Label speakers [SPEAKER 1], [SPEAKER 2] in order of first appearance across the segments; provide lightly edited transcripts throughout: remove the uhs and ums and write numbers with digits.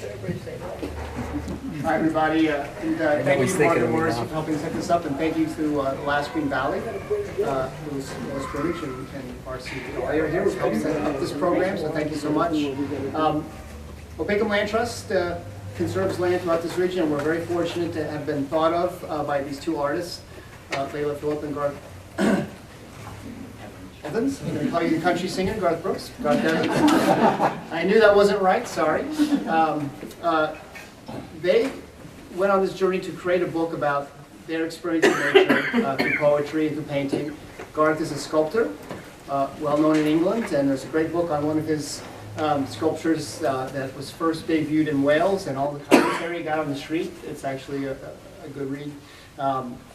[SPEAKER 1] Hi, everybody. Thank you to Mark and Morris for helping set this up, and thank you to Last Green Valley, who's Bridge and RC Lawyer here, who helped set up this program, so thank you so much. Opakam Land Trust conserves land throughout this region, and we're very fortunate to have been thought of by these two artists, Leila Phillip and Garth Evans. I'm going to call you the country singer, Garth Brooks. Garth Evans. I knew that wasn't right, sorry. They went on this journey to create a book about their experience in nature through poetry and through painting. Garth is a sculptor, well known in England, and there's a great book on one of his sculptures that was first debuted in Wales, and all the commentary got on the street. It's actually a good read.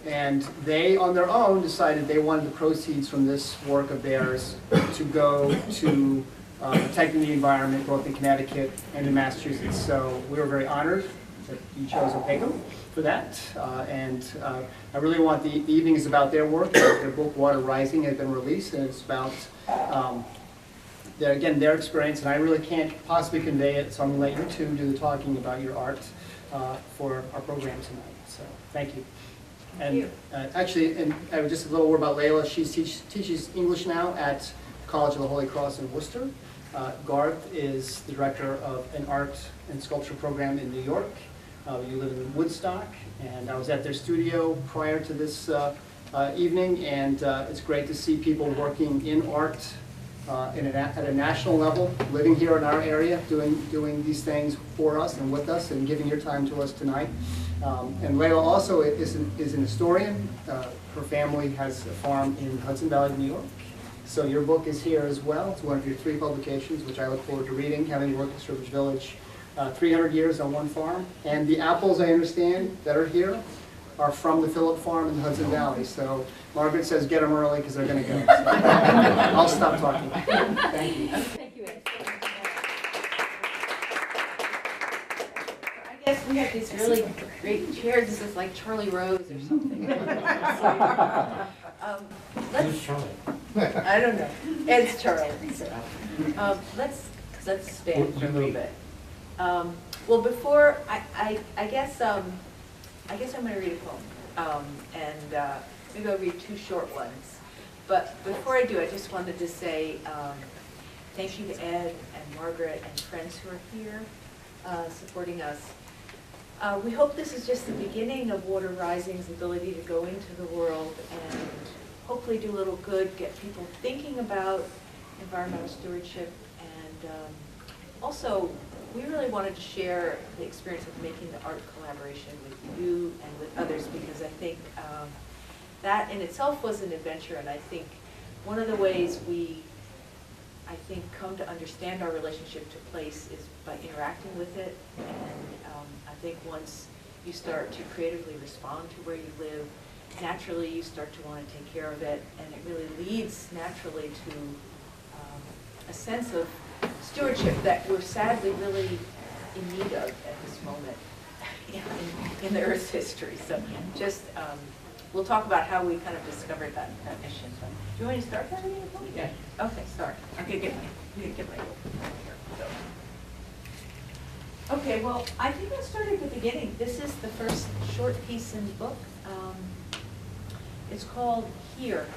[SPEAKER 1] And they, on their own, decided they wanted the proceeds from this work of theirs to go to protecting the environment, both in Connecticut and in Massachusetts. So we were very honored that you chose Opakam for that. I really want the evening is about their work. Their book, Water Rising, has been released, and it's about, their experience. And I really can't possibly convey it, so I'm going to let you two do the talking about your art for our program tonight. So thank you. And just a little word about Leila. She teaches English now at College of the Holy Cross in Worcester. Garth is the director of an art and sculpture program in New York. You live in Woodstock, and I was at their studio prior to this evening, and it's great to see people working in art at a national level, living here in our area, doing these things for us and with us, and giving your time to us tonight. And Leila also is an historian. Her family has a farm in Hudson Valley, New York. So your book is here as well. It's one of your 3 publications, which I look forward to reading, having worked at Sturbridge Village 300 years on one farm. And the apples, I understand, that are here are from the Phillip farm in the Hudson Valley. So Margaret says get them early because they're going to go. So I'll stop talking. Thank you.
[SPEAKER 2] Thank you, Ed. I guess we have these really great chairs. This is like Charlie Rose or something.
[SPEAKER 3] Who's Charlie?
[SPEAKER 2] I don't know. It's Charlie. So, let's stand for a little bit. Well, before I guess I'm going to read a poem, and maybe I'll read 2 short ones. But before I do, I just wanted to say thank you to Ed and Margaret and friends who are here supporting us. We hope this is just the beginning of Water Rising's ability to go into the world and hopefully do a little good, get people thinking about environmental stewardship, and also we really wanted to share the experience of making the art collaboration with you and with others, because I think that in itself was an adventure, and I think one of the ways we, come to understand our relationship to place is by interacting with it, and I think once you start to creatively respond to where you live, naturally you start to want to take care of it, and it really leads naturally to a sense of stewardship that we're sadly really in need of at this moment in the Earth's history. So just, we'll talk about how we kind of discovered that mission. So, do you want me to start that reading?
[SPEAKER 3] Yeah.
[SPEAKER 2] Okay, start. I'm going to get my book here. So. Okay, well, I think I'll start at the beginning. This is the first short piece in the book. It's called Here.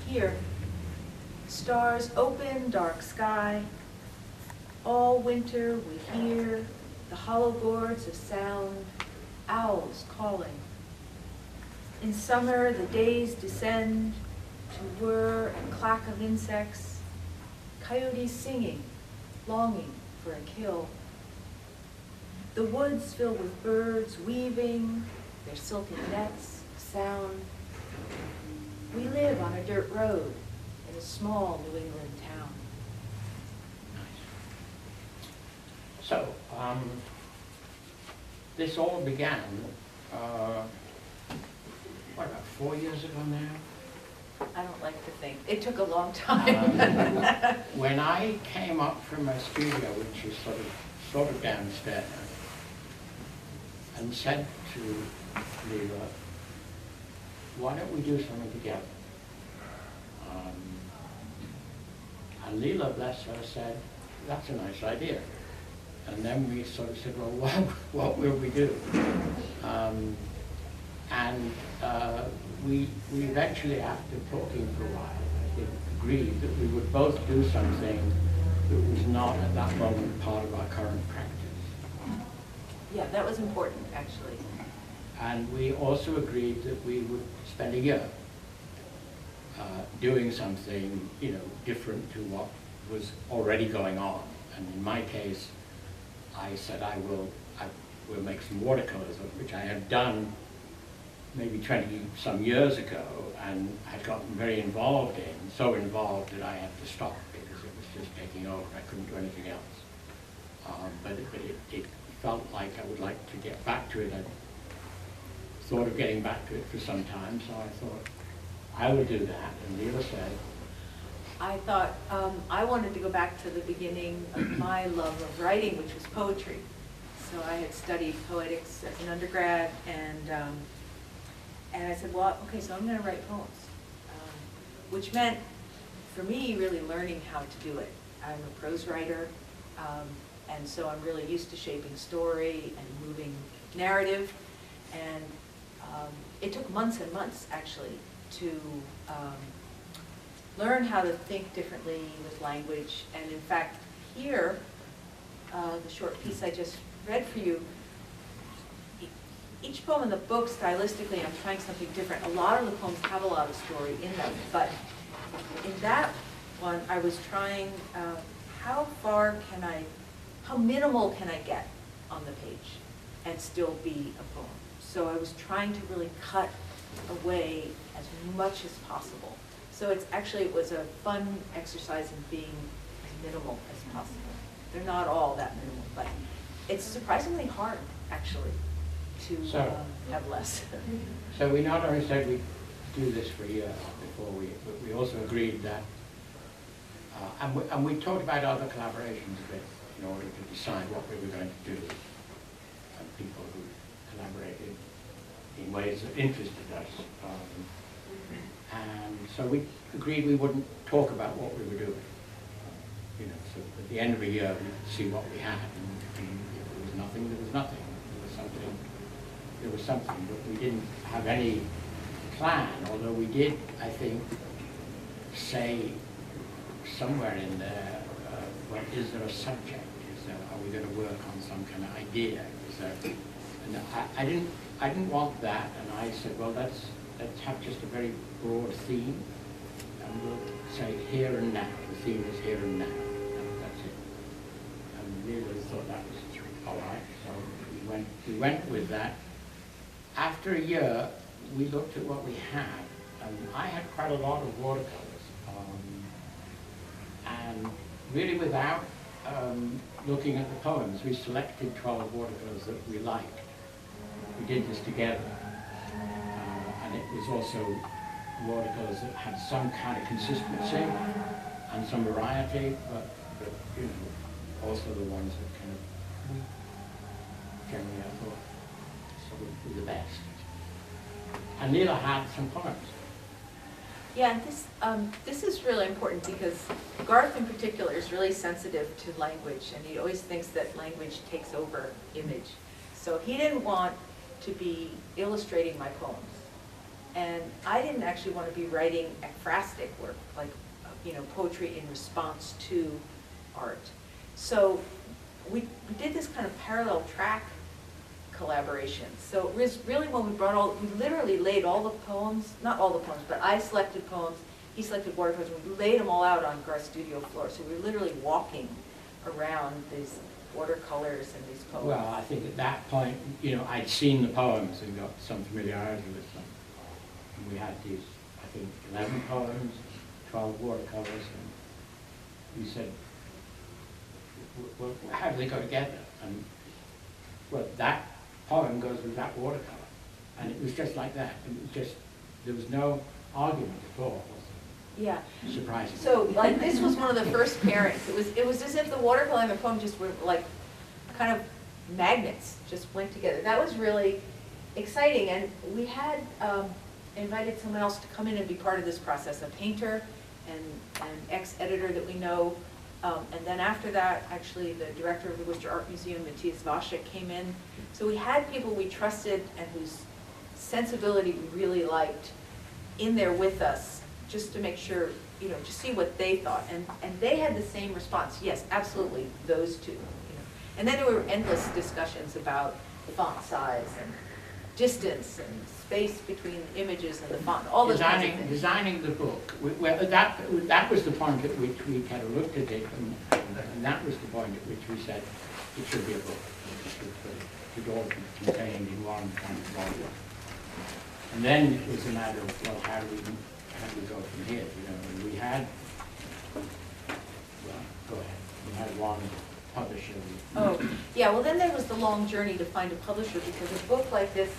[SPEAKER 2] Here. Stars open, dark sky. All winter we hear the hollow gourds of sound, owls calling. In summer the days descend to whir and clack of insects, coyotes singing, longing for a kill. The woods fill with birds weaving their silken nets of sound. We live on a dirt road in a small New England town.
[SPEAKER 3] So, this all began, about 4 years ago now?
[SPEAKER 2] I don't like to think. It took a long time.
[SPEAKER 3] When I came up from my studio, which is sort of downstairs, and said to Leila, why don't we do something together? And Leila, bless her, said, that's a nice idea. And then we sort of said, well, what will we do? We eventually, after talking for a while, I think, agreed that we would both do something that was not at that moment part of our current practice.
[SPEAKER 2] Yeah, that was important, actually.
[SPEAKER 3] And we also agreed that we would spend a year doing something, you know, different to what was already going on. And in my case, I said I will make some watercolors, which I had done maybe 20 some years ago and had gotten very involved in, so involved that I had to stop because it was just taking over. I couldn't do anything else. But it felt like I would like to get back to it. I thought of getting back to it for some time, so I thought I would do that. And Leila said,
[SPEAKER 2] I thought I wanted to go back to the beginning of my love of writing, which was poetry. So I had studied poetics as an undergrad, and I said, well, okay, so I'm going to write poems, which meant, for me, really learning how to do it. I'm a prose writer, and so I'm really used to shaping story and moving narrative, and it took months and months, actually, to learn how to think differently with language. And in fact, here, the short piece I just read for you, each poem in the book, stylistically, I'm trying something different. A lot of the poems have a lot of story in them, but in that one, I was trying, how minimal can I get on the page and still be a poem? So I was trying to really cut away as much as possible. So it was a fun exercise in being as minimal as possible. They're not all that minimal, but it's surprisingly hard, actually, to have less.
[SPEAKER 3] so we not only said we'd do this for a year before but we also agreed that, and we talked about other collaborations a bit in order to decide what we were going to do, and people who collaborated in ways that interested us. And so we agreed we wouldn't talk about what we were doing. You know, so at the end of a year, we'd see what we had, and if there was nothing, there was nothing. There was something, but we didn't have any plan, although we did, I think, say somewhere in there, well, is there a subject? Are we going to work on some kind of idea? And I didn't want that, and I said, well, let's have just a very broad theme, and we'll say here and now. The theme is here and now. That's it. And Leila thought that was all right, so we went with that. After a year, we looked at what we had, and I had quite a lot of watercolors, and really without looking at the poems, we selected 12 watercolors that we liked. We did this together, and it was also watercolors that had some kind of consistency and some variety, but you know, also the ones that kind of generally I thought were the best. And Leila had some poems.
[SPEAKER 2] Yeah, this is really important because Garth in particular is really sensitive to language, and he always thinks that language takes over image. So he didn't want to be illustrating my poems. And I didn't actually want to be writing ekphrastic work, like, you know, poetry in response to art. So we did this kind of parallel track collaboration. So it was really when we literally laid all the poems, not all the poems, but I selected poems, he selected watercolors, and we laid them all out on Garth's studio floor. So we were literally walking around these watercolors and these poems.
[SPEAKER 3] Well, I think at that point, you know, I'd seen the poems and got some familiarity with them. And we had these, I think, 11 poems, 12 watercolors, and we said, well, how do they go together? And well, that poem goes with that watercolor. And it was just like that. It was just, there was no argument at all.
[SPEAKER 2] Yeah.
[SPEAKER 3] Surprising.
[SPEAKER 2] So, like, this was one of the first pairings. It was as if the watercolor and the poem just were like kind of magnets, just went together. That was really exciting, and we had invited someone else to come in and be part of this process, a painter and an ex-editor that we know, And then after that, actually, the director of the Worcester Art Museum, Matthias Vashta, came in. So we had people we trusted and whose sensibility we really liked in there with us, just to make sure, you know, to see what they thought. And they had the same response, yes, absolutely, those two. You know. And then there were endless discussions about font size and distance and space between images and the font, all those kinds of things.
[SPEAKER 3] Designing the book, well, that was the point at which we kind of looked at it, and that was the point at which we said it should be a book. It should all be contained in one kind of volume. And then it was a matter of, well, how do we go from here? You know, and we had, well, go ahead. We had one publisher.
[SPEAKER 2] Oh, yeah, well then there was the long journey to find a publisher, because a book like this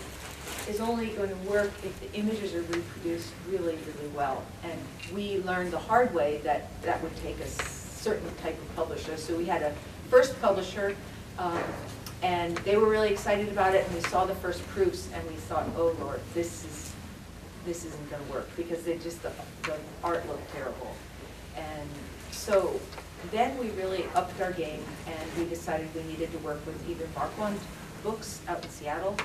[SPEAKER 2] is only going to work if the images are reproduced really, really well. And we learned the hard way that that would take a certain type of publisher. So we had a first publisher, and they were really excited about it, and we saw the first proofs, and we thought, oh Lord, this isn't going to work, because they just, the art looked terrible. And so then we really upped our game, and we decided we needed to work with either Marquand Books out in Seattle,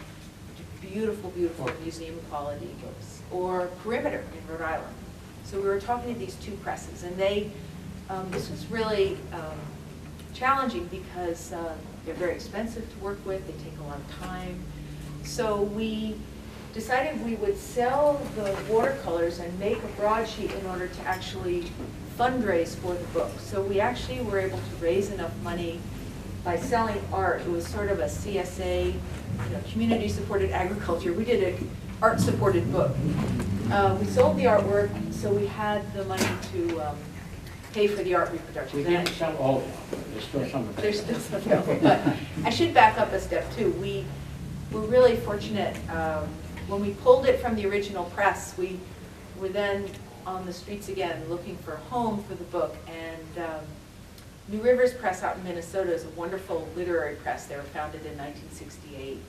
[SPEAKER 2] beautiful, beautiful museum quality books, or Perimeter in Rhode Island. So we were talking to these two presses, and they, this was really challenging because they're very expensive to work with, they take a lot of time. So we decided we would sell the watercolors and make a broadsheet in order to actually fundraise for the book. So we actually were able to raise enough money by selling art. It was sort of a CSA, community-supported agriculture. We did an art-supported book. We sold the artwork, so we had the money to pay for the art reproduction.
[SPEAKER 3] We didn't sell all of them. There's still some of it.
[SPEAKER 2] There's still some of it. But I should back up a step, too. We were really fortunate. When we pulled it from the original press, we were then on the streets again looking for a home for the book. And New Rivers Press out in Minnesota is a wonderful literary press. They were founded in 1968,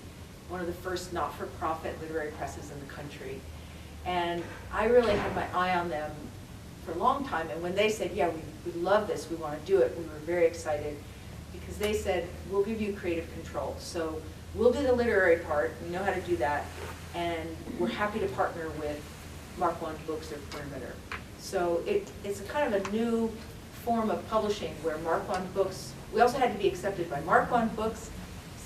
[SPEAKER 2] one of the first not-for-profit literary presses in the country. And I really had my eye on them for a long time. And when they said, yeah, we love this, we want to do it, we were very excited, because they said, we'll give you creative control. So we'll do the literary part, we know how to do that, and we're happy to partner with Marquand Books or Perimeter. So it's a kind of a new form of publishing where Marquand Books, we also had to be accepted by Marquand Books,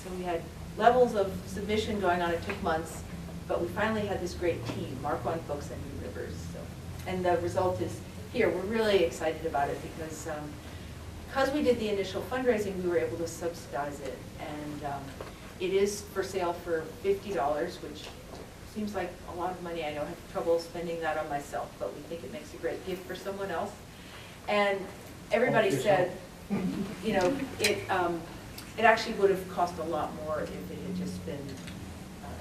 [SPEAKER 2] so we had levels of submission going on. It took months, but we finally had this great team, Marquand Books and New Rivers. So, and the result is here. We're really excited about it because we did the initial fundraising, we were able to subsidize it, and it is for sale for $50, which seems like a lot of money. I know I have trouble spending that on myself, but we think it makes a great gift for someone else. And everybody said, it actually would have cost a lot more if it had just been,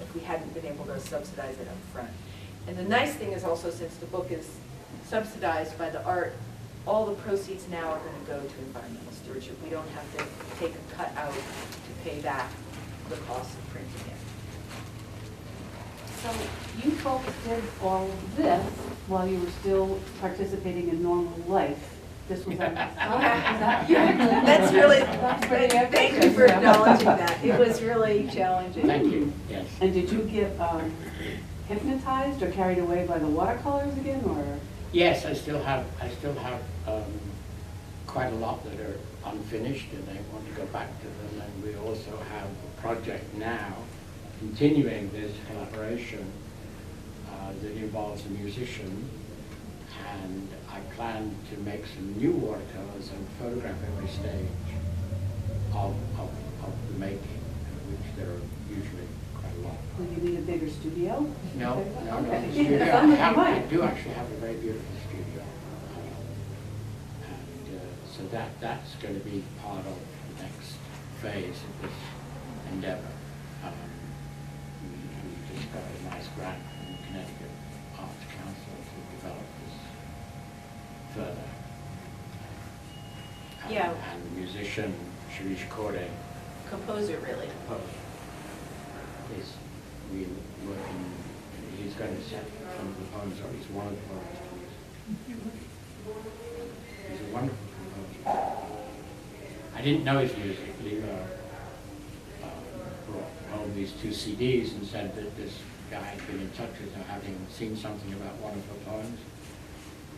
[SPEAKER 2] if we hadn't been able to subsidize it up front. And the nice thing is also, since the book is subsidized by the art, all the proceeds now are going to go to environmental stewardship. We don't have to take a cut out to pay back the cost of printing it.
[SPEAKER 4] So you folks did all of this while you were still participating in normal life. This was on the side.
[SPEAKER 2] That's really,
[SPEAKER 4] pretty
[SPEAKER 2] thank you for acknowledging that. It was really challenging.
[SPEAKER 3] Thank you, yes.
[SPEAKER 4] And did you get hypnotized or carried away by the watercolors again, or?
[SPEAKER 3] Yes, I still have quite a lot that are unfinished, and I want to go back to them. And we also have a project now, continuing this collaboration that involves a musician, and I plan to make some new watercolors and photograph every stage of the making, which there are usually quite a lot.
[SPEAKER 4] Will you need a bigger studio?
[SPEAKER 3] No,
[SPEAKER 4] Okay.
[SPEAKER 3] the studio. I do actually have a very beautiful studio. So that's going to be part of the next phase of this endeavor. We just got a nice grant from the Connecticut Arts Council to develop this further.
[SPEAKER 2] Yeah.
[SPEAKER 3] And the musician, Corday,
[SPEAKER 2] Composer, really.
[SPEAKER 3] is really working. He's going to set some of the poems, or he's one of the poems to use. He's a wonderful composer. I didn't know his music. Leila brought home these 2 CDs and said that this guy had been in touch with her, having seen something about one of her poems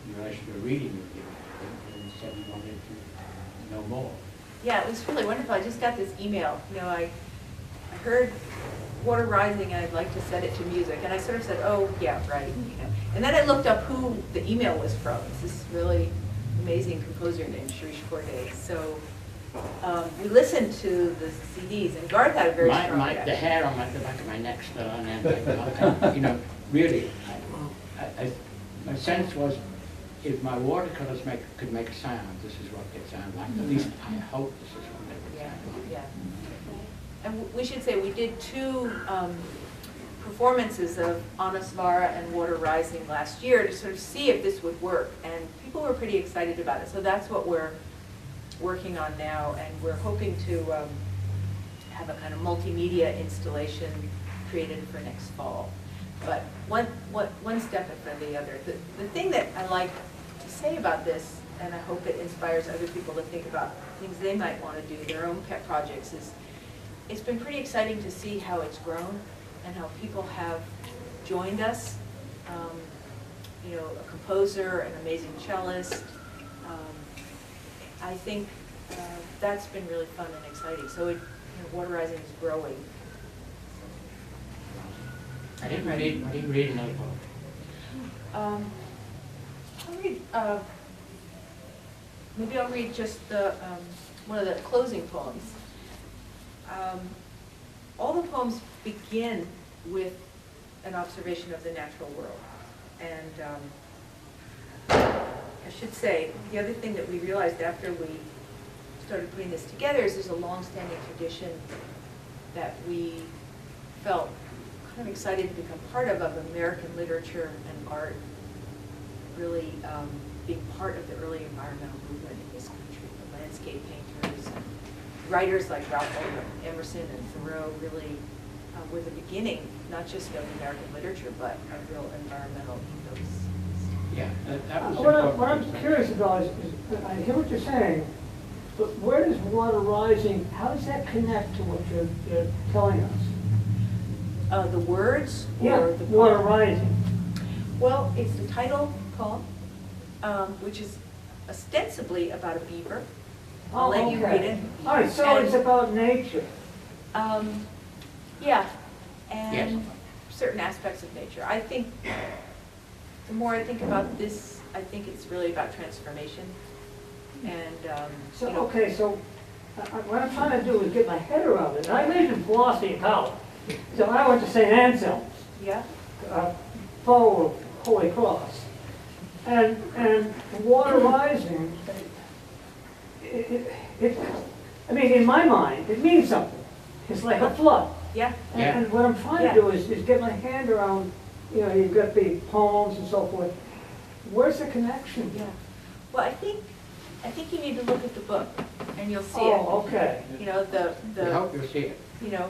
[SPEAKER 3] in relation to a reading with you, and said he wanted to know more.
[SPEAKER 2] Yeah, it was really wonderful. I just got this email. You know, I heard Water Rising and I'd like to set it to music. And I sort of said, oh, yeah, right. You know. And then I looked up who the email was from. It's this really amazing composer named Corday. So we listened to the CDs, and Garth had a very strong reaction.
[SPEAKER 3] The hair on the back of my neck stood on end. You know, really, my sense was, if my watercolors could make sound, this is what they sound like. At least I hope this is what they would sound like.
[SPEAKER 2] Yeah. And we should say we did 2 performances of Anasvara and Water Rising last year to sort of see if this would work, and people were pretty excited about it. So that's what we're working on now, and we're hoping to have a kind of multimedia installation created for next fall. But one step in front of the other. The thing that I like to say about this, and I hope it inspires other people to think about things they might want to do, their own pet projects, is it's been pretty exciting to see how it's grown and how people have joined us. You know, a composer, an amazing cellist. I think that's been really fun and exciting. So Water Rising is growing.
[SPEAKER 3] I didn't read another poem.
[SPEAKER 2] I'll read, maybe I'll read just the, one of the closing poems. All the poems begin with an observation of the natural world. And I should say, the other thing that we realized after we started putting this together is there's a long-standing tradition that we felt kind of excited to become part of American literature and art, really being part of the early environmental movement in this country. The landscape painters and writers like Ralph Waldo Emerson and Thoreau really were the beginning, not just of American literature, but of real environmental ethos.
[SPEAKER 3] Yeah, that was
[SPEAKER 5] What I'm curious about is, I hear what you're saying, but where does Water Rising, how does that connect to what you're telling us?
[SPEAKER 2] The words
[SPEAKER 5] Yeah,
[SPEAKER 2] or the
[SPEAKER 5] Water
[SPEAKER 2] poem?
[SPEAKER 5] Rising.
[SPEAKER 2] Well, it's the title poem, which is ostensibly about a beaver. I'll let you read it.
[SPEAKER 5] All right, so it's about nature.
[SPEAKER 2] Yeah, and
[SPEAKER 3] Yes.
[SPEAKER 2] certain aspects of nature. I think the more I think about this, I think it's really about transformation. And,
[SPEAKER 5] So,
[SPEAKER 2] you know,
[SPEAKER 5] okay, so what I'm trying to do is get my head around it. I majored in philosophy in college, so I went to St. Anselm's,
[SPEAKER 2] yeah,
[SPEAKER 5] foe of Holy Cross. And Water Rising, I mean, in my mind, it means something. It's like a flood.
[SPEAKER 2] yeah,
[SPEAKER 5] And what I'm trying to do is get my hand around, you know, you've got the poems and so forth. Where's the connection?
[SPEAKER 2] yeah. Well, I think you need to look at the book, and you'll see
[SPEAKER 5] Oh,
[SPEAKER 2] it.
[SPEAKER 5] okay.
[SPEAKER 2] You know,
[SPEAKER 3] I hope you'll see it.
[SPEAKER 2] you know,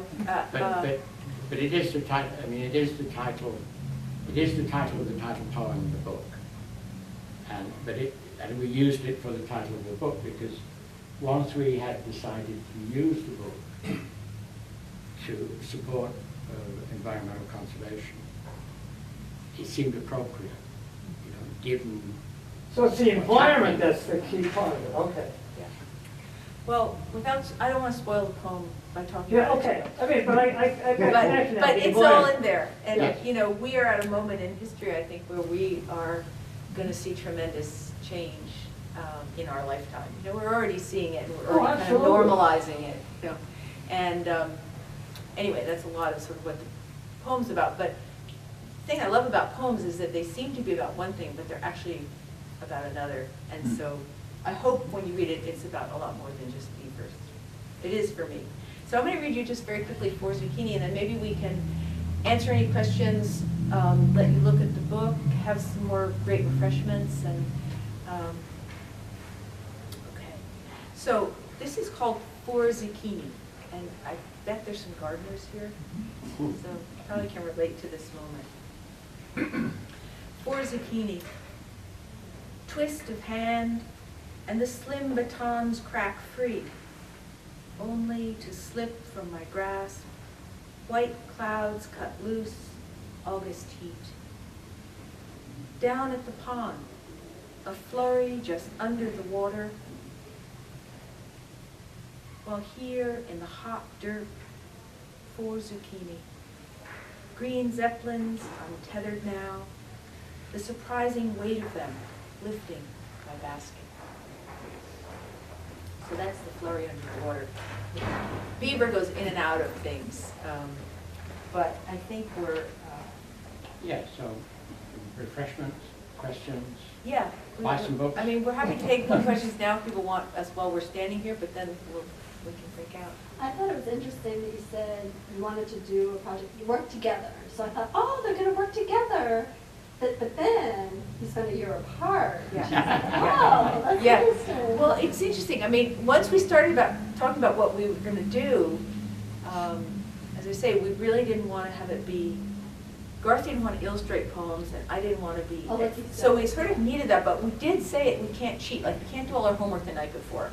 [SPEAKER 3] But it is the title, I mean, it is the title of the title poem of the book. And we used it for the title of the book because once we had decided to use the book to support environmental conservation, it seemed appropriate, you know, given.
[SPEAKER 5] So it's the environment that's the key part of it, okay.
[SPEAKER 2] yeah. Well, I don't want to spoil the poem by talking
[SPEAKER 5] Yeah,
[SPEAKER 2] about
[SPEAKER 5] okay,
[SPEAKER 2] it.
[SPEAKER 5] I mean, but I got connection.
[SPEAKER 2] But it's all in there. And,
[SPEAKER 3] Yeah.
[SPEAKER 2] you know, we are at a moment in history, I think, where we are going to see tremendous change in our lifetime. You know, we're already seeing it, and we're
[SPEAKER 5] Oh,
[SPEAKER 2] already kind of
[SPEAKER 5] absolutely.
[SPEAKER 2] normalizing it, you know. And anyway, that's a lot of sort of what the poem's about. But the thing I love about poems is that they seem to be about one thing, but they're actually about another. And so I hope when you read it, it's about a lot more than just beavers. It is for me. So I'm going to read you just very quickly For Zucchini, and then maybe we can answer any questions, let you look at the book, have some more great refreshments. And okay. So this is called For Zucchini, and I bet there's some gardeners here, so you probably can relate to this moment. For Zucchini. Twist of hand, and the slim batons crack free. only to slip from my grasp. White clouds cut loose, August heat. Down at the pond, a flurry just under the water, while here in the hot dirt, 4 zucchini. Green zeppelins untethered now, the surprising weight of them lifting my basket. So that's the flurry under the water. Beaver goes in and out of things, but I think we're,
[SPEAKER 3] Yeah, so refreshments, questions.
[SPEAKER 2] yeah.
[SPEAKER 3] Buy some books.
[SPEAKER 2] I mean, we're happy to take questions now if people want us while we're standing here, but then we can break out.
[SPEAKER 6] I thought it was interesting that you said you wanted to do a project, you work together. So I thought, oh, they're going to work together. But then you spent a year apart.
[SPEAKER 2] Yeah.
[SPEAKER 6] Oh, that's
[SPEAKER 2] Yeah.
[SPEAKER 6] interesting.
[SPEAKER 2] Well, it's interesting. I mean, once we started talking about what we were going to do, as I say, we really didn't want to have it be, Garth didn't want to illustrate poems, and I didn't want to be.
[SPEAKER 6] Oh, that's
[SPEAKER 2] So we sort of needed that, but we did say it, we can't cheat. Like, we can't do all our homework the night before.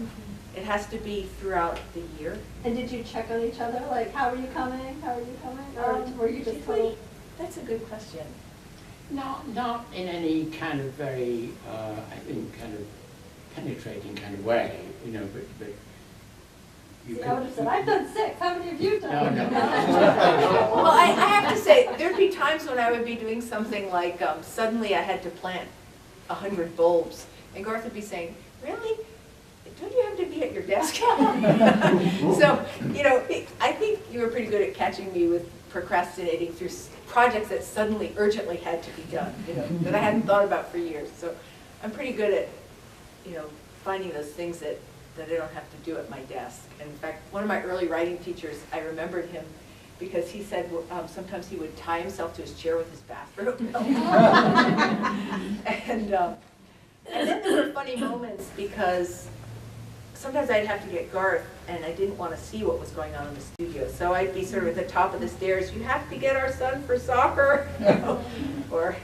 [SPEAKER 2] It has to be throughout the year.
[SPEAKER 6] And did you check on each other? Like, how are you coming? How are you coming? Or were you just told?
[SPEAKER 2] That's a good question.
[SPEAKER 3] Not in any kind of very, I think, kind of penetrating kind of way, you know, but you
[SPEAKER 6] See, I would have said, I've done 6. How many have you done?
[SPEAKER 3] No.
[SPEAKER 2] Well, I have to say, there'd be times when I would be doing something like, suddenly I had to plant 100 bulbs, and Garth would be saying, really? Don't you have to be at your desk? So, you know, I think you were pretty good at catching me with procrastinating through projects that suddenly urgently had to be done, you know, that I hadn't thought about for years. So I'm pretty good at, you know, finding those things that I don't have to do at my desk. And in fact, one of my early writing teachers, I remembered him because he said sometimes he would tie himself to his chair with his bathrobe. And then there were funny moments because sometimes I'd have to get Garth, and I didn't want to see what was going on in the studio. So I'd be sort of at the top of the stairs, you have to get our son for soccer, you know, or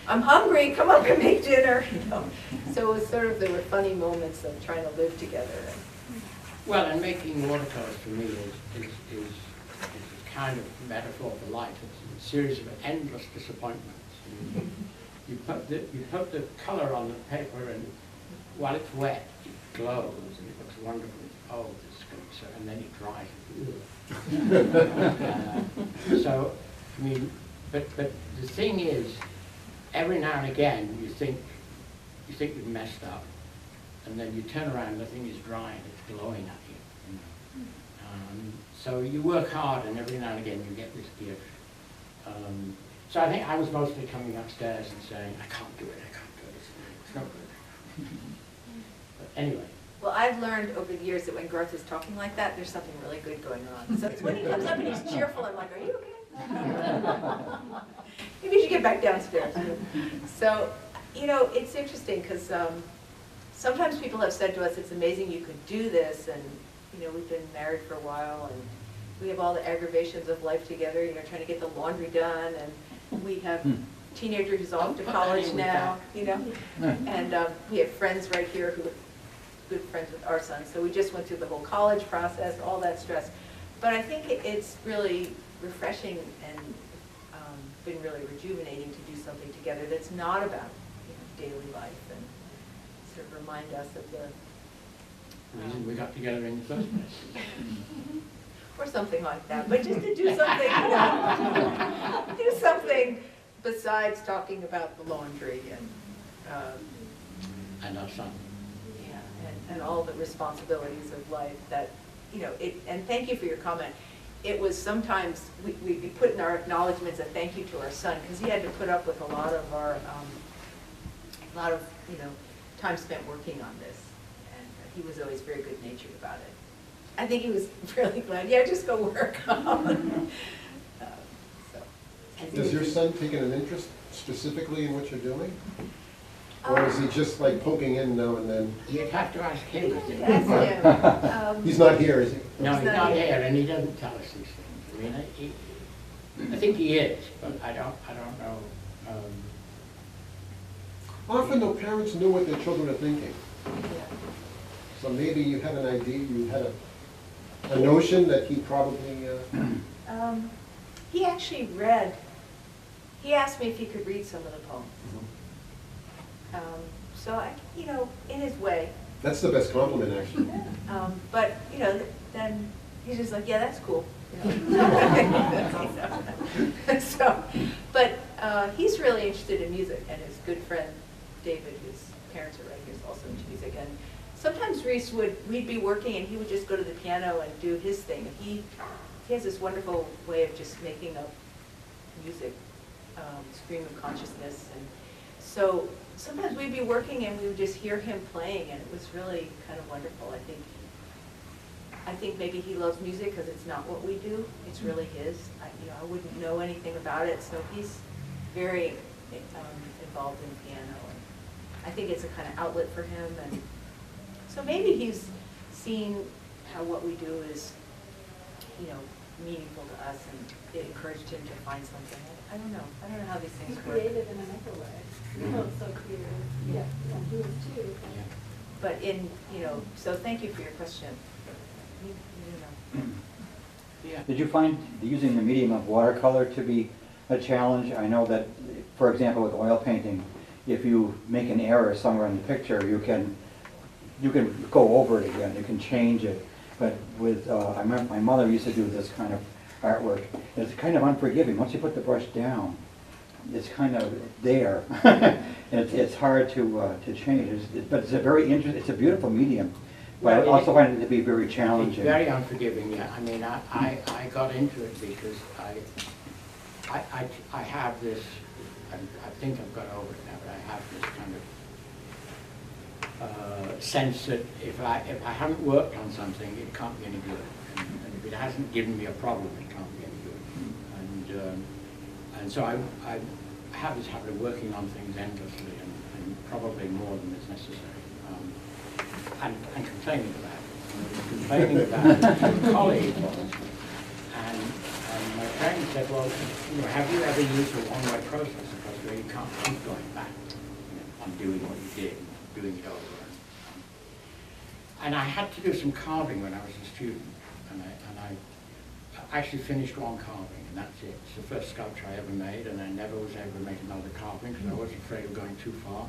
[SPEAKER 2] I'm hungry, come up and make dinner, you know. So it was sort of, there were funny moments of trying to live together.
[SPEAKER 3] Well, and making watercolors for me is a kind of metaphor for life. It's a series of endless disappointments. You put the color on the paper, and while it's wet, it glows and it looks wonderful. Oh, this is good. So, and then it dries. So, I mean, but the thing is, every now and again you think you've messed up, and then you turn around and the thing is dry and it's glowing at you. So you work hard, and every now and again you get this gift. So I think I was mostly coming upstairs and saying, I can't do it, it's no good. But anyway.
[SPEAKER 2] Well, I've learned over the years that when Garth is talking like that, there's something really good going on. So it's when he comes up and he's cheerful, I'm like, are you okay? Maybe you should get back downstairs. So, you know, it's interesting because sometimes people have said to us, it's amazing you could do this, and, you know, we've been married for a while, and we have all the aggravations of life together, you know, trying to get the laundry done, and we have a teenager who's off to college now, you know, and we have friends right here who are good friends with our son, so we just went through the whole college process, all that stress. But I think it's really refreshing and been really rejuvenating to do something together that's not about, you know, daily life, and sort of remind us of the
[SPEAKER 3] reason we got together in the first place.
[SPEAKER 2] or something like that, but just to do something, you know, do something besides talking about the laundry
[SPEAKER 3] And our son.
[SPEAKER 2] yeah, and all the responsibilities of life that, you know, and thank you for your comment. It was sometimes, we put in our acknowledgements a thank you to our son, because he had to put up with a lot of our, you know, time spent working on this. And he was always very good natured about it. I think he was really glad, yeah, just go work.
[SPEAKER 7] Does your son take an interest specifically in what you're doing? Or is he just like poking in now and then?
[SPEAKER 3] You'd have to ask him.
[SPEAKER 2] That's him.
[SPEAKER 7] He's not here, is he?
[SPEAKER 3] No, he's
[SPEAKER 2] not
[SPEAKER 3] not
[SPEAKER 2] here.
[SPEAKER 3] here, and he doesn't tell us these things. I mean, I think he is, but I don't know.
[SPEAKER 7] Often the parents knew what their children are thinking.
[SPEAKER 2] Yeah.
[SPEAKER 7] So maybe you had an idea, you had a notion that he probably,
[SPEAKER 2] He actually read, he asked me if he could read some of the poems. So I, you know, in his way.
[SPEAKER 7] that's the best compliment, actually.
[SPEAKER 2] But, you know, then he's just like, yeah, that's cool. So, but he's really interested in music, and his good friend David, whose parents are writers, also into music. And sometimes Reese we'd be working, and he would just go to the piano and do his thing. He has this wonderful way of just making up music, stream of consciousness. And so sometimes we'd be working, and we would just hear him playing, and it was really kind of wonderful. I think maybe he loves music because it's not what we do. It's really his. I wouldn't know anything about it, so he's very involved in piano. And I think it's a kind of outlet for him. And so maybe he's seen how what we do is, you know, meaningful to us, and it encouraged him to find something. I don't know. I don't know how these things work.
[SPEAKER 6] Creative in another way. You know, so creative. Yeah, and he is too.
[SPEAKER 2] But so thank you for your question.
[SPEAKER 3] Yeah.
[SPEAKER 8] Did you find using the medium of watercolor to be a challenge? I know that, for example, with oil painting, if you make an error somewhere in the picture, you can go over it again, you can change it. But with, I remember my mother used to do this kind of artwork. It's kind of unforgiving. Once you put the brush down, it's kind of there. It's hard to change. But it's a very interesting, it's a beautiful medium. But I also find it to be very challenging.
[SPEAKER 3] It's very unforgiving, yeah. I mean, I got into it because I have this, I think I've got over it now, but I have this kind of sense that if I haven't worked on something, it can't be any good. And if it hasn't given me a problem, it can't be any good. And so I have this habit of working on things endlessly and probably more than is necessary. And complaining about it. Complaining about it to a colleague. And my friend said, well, have you ever used a one-way process? Because where you can't keep going back on doing what you did, and doing it over. And I had to do some carving when I was a student. And I actually finished one carving, and that's it. It's the first sculpture I ever made, and I never was able to make another carving because I was afraid of going too far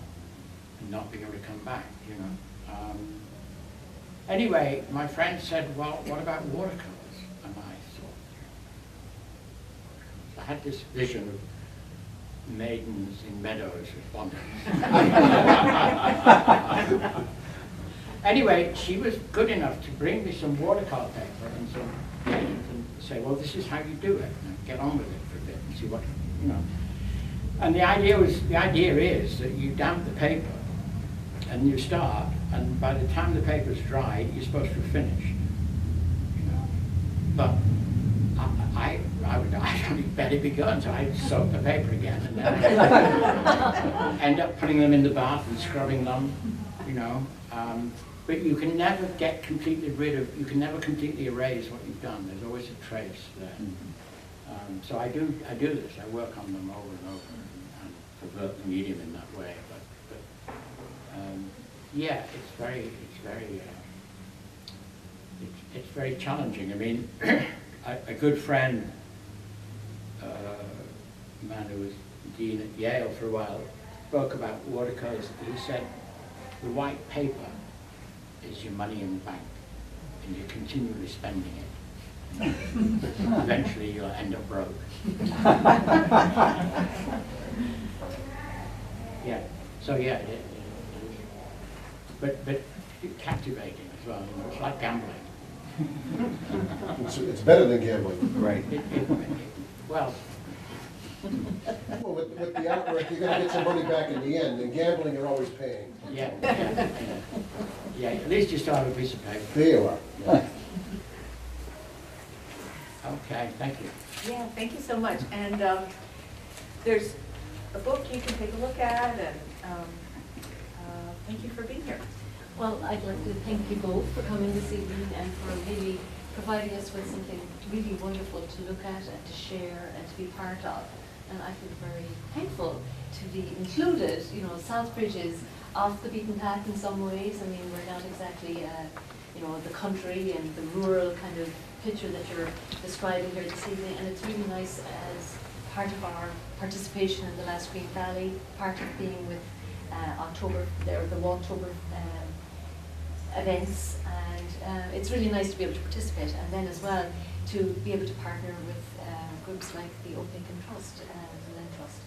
[SPEAKER 3] and not being able to come back, Anyway, my friend said, well, what about watercolors? And I thought, I had this vision of maidens in meadows with bonnets. Anyway, she was good enough to bring me some watercolor paper and some paint and say, well, this is how you do it. And get on with it for a bit and see what, And the idea is that you damp the paper and you start, and by the time the paper's dry, you're supposed to finish. But I'd only barely begun, so I'd soak the paper again, and then I'd end up putting them in the bath and scrubbing them, But you can never get completely you can never completely erase what you've done. There's always a trace there. So I do this. I work on them over and over and pervert the medium in that way. Yeah, it's very challenging. I mean, a good friend, a man who was dean at Yale for a while, spoke about watercolors. He said, the white paper is your money in the bank, and you're continually spending it. Eventually you'll end up broke. Yeah, so yeah, it is. But captivating as well, it's like gambling.
[SPEAKER 7] It's better than gambling.
[SPEAKER 8] Right.
[SPEAKER 3] Well,
[SPEAKER 7] with the artwork, you're gonna get some money back in the end, and gambling, you're always paying.
[SPEAKER 3] yeah, at least you start with a piece of paper.
[SPEAKER 7] There you are.
[SPEAKER 8] Yeah.
[SPEAKER 3] Okay, thank you.
[SPEAKER 2] Yeah, thank you so much. And there's a book you can take a look at, and thank you for being here.
[SPEAKER 9] Well, I'd like to thank you both for coming this evening and for really providing us with something really wonderful to look at and to share and to be part of. And I feel very thankful to be included. Southbridge is off the beaten path in some ways. I mean, we're not exactly you know, the country and the rural kind of picture that you're describing here this evening. And it's really nice as part of our participation in the Last Green Valley, part of being with October, the Watercolor events, and it's really nice to be able to participate, and then as well to be able to partner with groups like the Opacan Trust and the Lynn Trust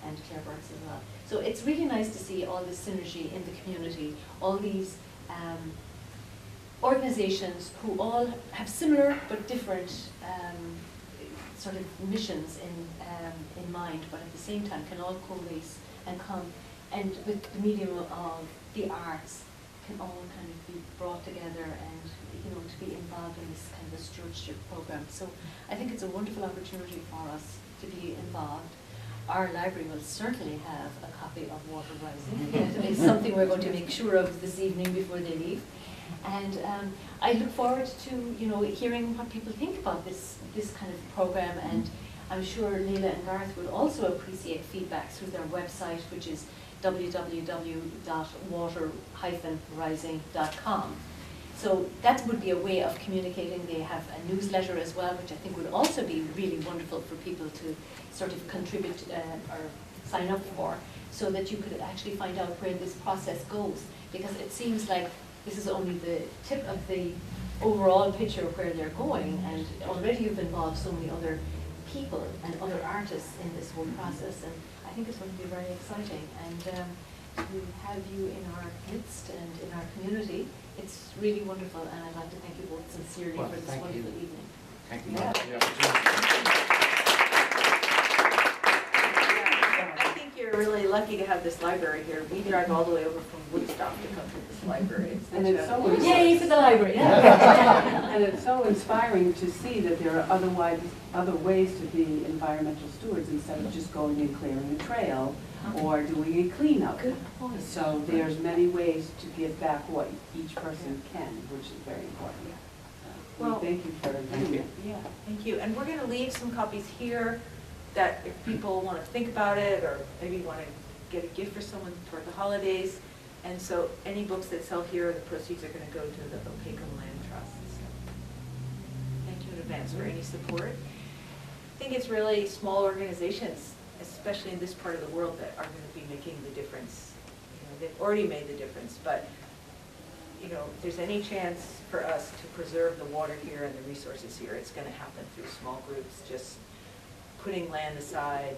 [SPEAKER 9] and Claire Burke's as well. So it's really nice to see all this synergy in the community, all these organizations who all have similar but different sort of missions in mind, but at the same time can all coalesce and come, and with the medium of the arts, can all kind of be brought together and, you know, to be involved in this kind of a stewardship program. So I think it's a wonderful opportunity for us to be involved. Our library will certainly have a copy of Water Rising. It's something we're going to make sure of this evening before they leave. And I look forward to, you know, hearing what people think about this kind of program, and I'm sure Leila and Garth would also appreciate feedback through their website, which is www.water-rising.com. So that would be a way of communicating. They have a newsletter as well, which I think would also be really wonderful for people to sort of contribute or sign up for, so that you could actually find out where this process goes. Because it seems like this is only the tip of the overall picture of where they're going, and already you've involved so many other people and other artists in this whole process, and I think it's going to be very exciting. And to have you in our midst and in our community, it's really wonderful, and I'd like to thank you both sincerely for this wonderful evening.
[SPEAKER 3] Thank you.
[SPEAKER 2] Yeah.
[SPEAKER 3] Yeah.
[SPEAKER 2] I think you're really lucky to have this library here. We drive all the way over from Woodstock to come to this library.
[SPEAKER 4] And it's so
[SPEAKER 9] Yay for the library!
[SPEAKER 4] And it's so inspiring to see that there are other ways to be environmental stewards instead of just going and clearing a trail or doing a cleanup.
[SPEAKER 9] Good point.
[SPEAKER 4] So there's many ways to give back what each person can, which is very important.
[SPEAKER 2] Well,
[SPEAKER 4] Thank you for doing it.
[SPEAKER 2] Yeah, thank you. And we're going to leave some copies here that if people want to think about it, or maybe want to get a gift for someone toward the holidays. And so any books that sell here, the proceeds are going to go to the Opacan Land Trust. So thank you in advance for any support. I think it's really small organizations, especially in this part of the world, that are going to be making the difference. You know, they've already made the difference, but you know, if there's any chance for us to preserve the water here and the resources here, it's going to happen through small groups, just putting land aside,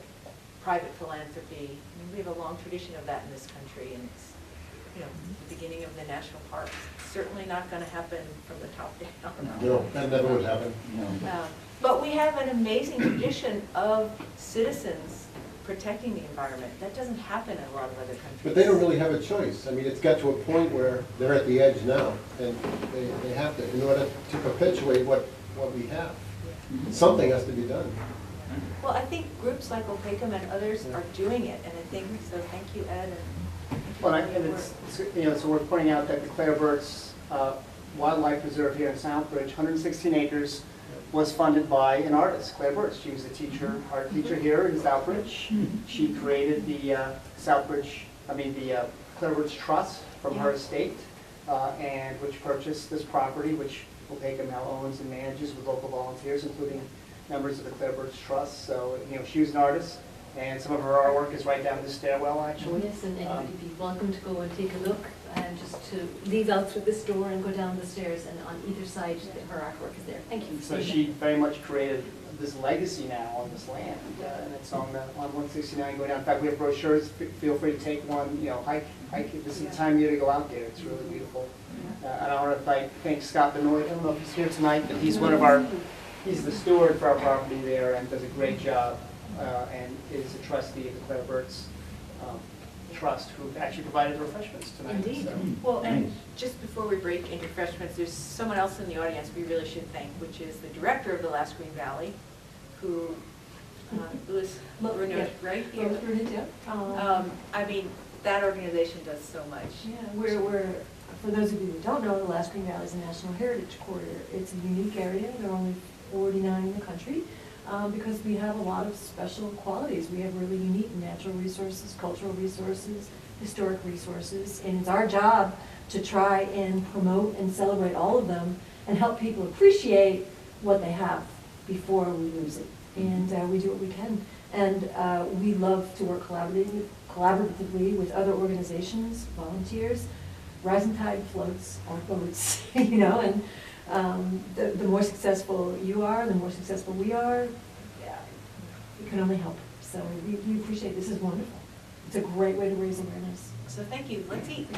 [SPEAKER 2] private philanthropy. I mean, we have a long tradition of that in this country, and it's, you know, the beginning of the national parks. It's certainly not going to happen from the top down.
[SPEAKER 7] No, that never would happen.
[SPEAKER 2] But we have an amazing tradition of citizens protecting the environment. That doesn't happen in a lot of other countries.
[SPEAKER 7] But they don't really have a choice. I mean, it's got to a point where they're at the edge now, and they have to, in order to perpetuate what we have. Something has to be done.
[SPEAKER 2] Well, I think groups like Opacan and others are doing it, and I think, so thank you, Ed.
[SPEAKER 1] Well, and it's, you know, so we're pointing out that the Claire Burke's Wildlife Preserve here in Southbridge, 116 acres, was funded by an artist, Claire Burke. She was a teacher, art teacher here in Southbridge. She created the Claire Burke Trust from her estate, and which purchased this property, which Opacan now owns and manages with local volunteers, including members of the Claire Burke Trust. So, you know, she was an artist, and some of her artwork is right down the stairwell, actually.
[SPEAKER 9] Yes, and anybody would be welcome to go and take a look, and just to leave out through this door and go down the stairs, and on either side, her artwork is there. Thank you.
[SPEAKER 1] So she very much created this legacy now on this land, and it's on 169. Go down. In fact, we have brochures. Feel free to take one. You know, hike it. This is the time of year to go out there. It's really beautiful. And I want to thank Scott Benoit. I don't know if he's here tonight, but he's one of our. He's the steward for our property there and does a great job, and is a trustee of the Claire Burke's Trust, who actually provided refreshments tonight.
[SPEAKER 2] Indeed.
[SPEAKER 1] So.
[SPEAKER 2] Well, and just before we break into refreshments, there's someone else in the audience we really should thank, which is the director of the Last Green Valley, who, Louis Brunet, right?
[SPEAKER 9] Louis Brunet, yeah.
[SPEAKER 2] I mean, that organization does so much.
[SPEAKER 10] Yeah, we're for those of you who don't know, the Last Green Valley is a National Heritage Corridor. It's a unique area. There are only 49 in the country, because we have a lot of special qualities. We have really unique natural resources, cultural resources, historic resources, and it's our job to try and promote and celebrate all of them and help people appreciate what they have before we lose it. And we do what we can. And we love to work collaboratively with other organizations, volunteers. Rising tide floats all boats, you know, and the more successful you are, the more successful we are, we can only help. So we appreciate this. Is wonderful. It's a great way to raise awareness.
[SPEAKER 2] So thank you. Let's eat.